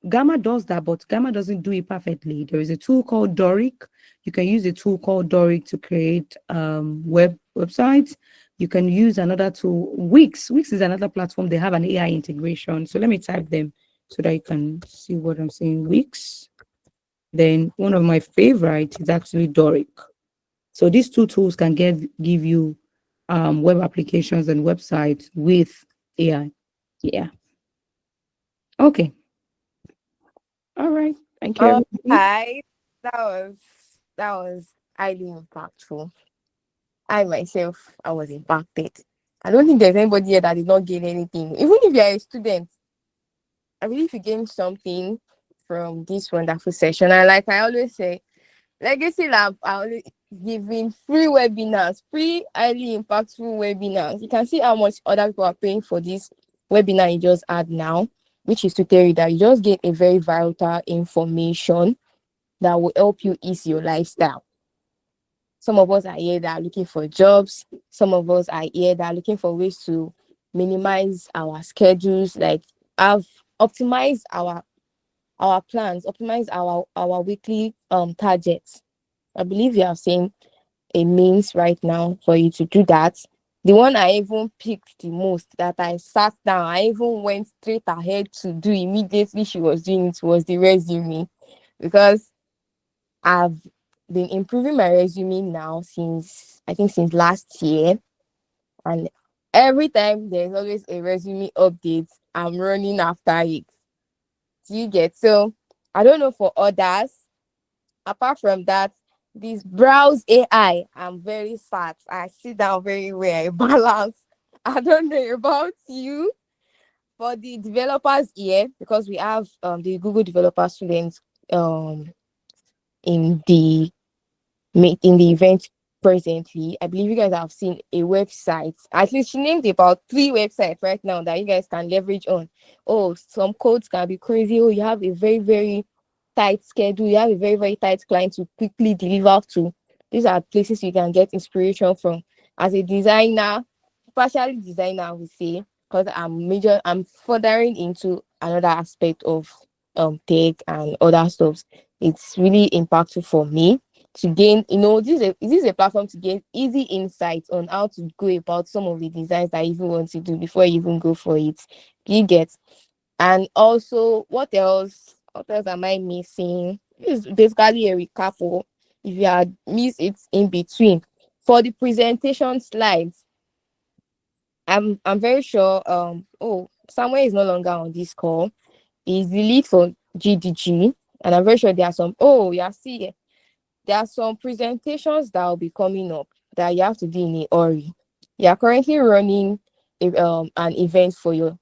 S3: Gamma does that, but Gamma doesn't do it perfectly. There is a tool called Doric. You can use a tool called Doric to create websites. You can use another tool, Wix. Wix is another platform. They have an AI integration. So let me type them so that you can see what I'm saying. Wix. Then one of my favorites is actually Doric. So these two tools can give you web applications and websites with AI. Yeah. Okay. All right. Thank you,
S1: All
S3: everybody.
S1: right. That was highly impactful. I myself, I was impacted. I don't think there's anybody here that did not gain anything. Even if you're a student, I believe you gained something from this wonderful session. And like I always say, Legacy Lab are always giving free webinars, free highly impactful webinars. You can see how much other people are paying for this webinar you just had now, which is to tell you that you just get a very vital information that will help you ease your lifestyle. Some of us are here that are looking for jobs. Some of us are here that are looking for ways to minimize our schedules, like have optimize our plans, optimize our weekly targets. I believe you have seen a means right now for you to do that. The one I even picked the most that I sat down, I even went straight ahead to do immediately she was doing it was the resume, because I've been improving my resume now since I think since last year, and every time there's always a resume update, I'm running after it. Do you get? So I don't know for others. Apart from that, this browse AI. I'm very fat. I sit down very well. I balance. I don't know about you. For the developers here, because we have the Google developer students um in the in the event presently. I believe you guys have seen a website. At least she named about 3 websites right now that you guys can leverage on. Oh, some codes can be crazy. Oh, you have a very, very tight schedule. You have a very, very tight client to quickly deliver to. These are places you can get inspiration from. As a designer, partially designer, I would say, because I'm furthering into another aspect of tech and other stuff. It's really impactful for me to gain, this is a platform to gain easy insights on how to go about some of the designs that you even want to do before you even go for it. You get. And also, what else am I missing? This is basically a recap of if you had missed it in between. For the presentation slides, I'm very sure Samuel is no longer on this call. He's the lead for GDG, and I'm very sure there are some, yeah, see, there are some presentations that will be coming up that you have to do in a hurry. You are currently running an event for your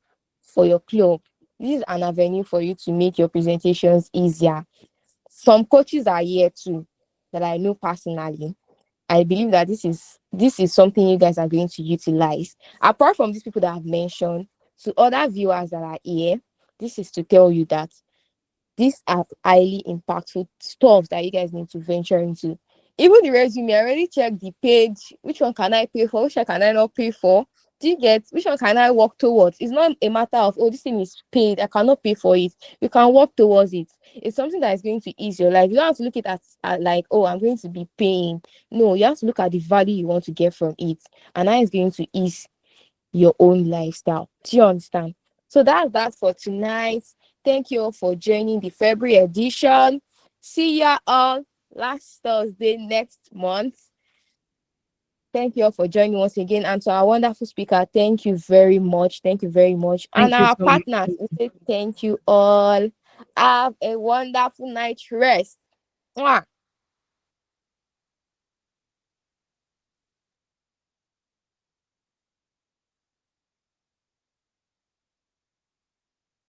S1: club. This is an avenue for you to make your presentations easier. Some coaches are here too that I know personally. I believe that this is something you guys are going to utilize. Apart from these people that I've mentioned, to other viewers that are here, this is to tell you that these are highly impactful stuff that you guys need to venture into. Even the resume, I already checked the page. Which one can I pay for? Which one can I not pay for? Do you get which one can I work towards? It's not a matter of, this thing is paid, I cannot pay for it. You can work towards it. It's something that is going to ease your life. You don't have to look at it at like, I'm going to be paying. No, you have to look at the value you want to get from it, and that is going to ease your own lifestyle. Do you understand? So that's that for tonight. Thank you all for joining the February edition. See ya all last Thursday next month. Thank you all for joining once again. And to our wonderful speaker, thank you very much. Thank you very much. And
S3: Thank you
S1: our
S3: so much.
S1: partners, we say thank you all. Have a wonderful night rest. Mwah.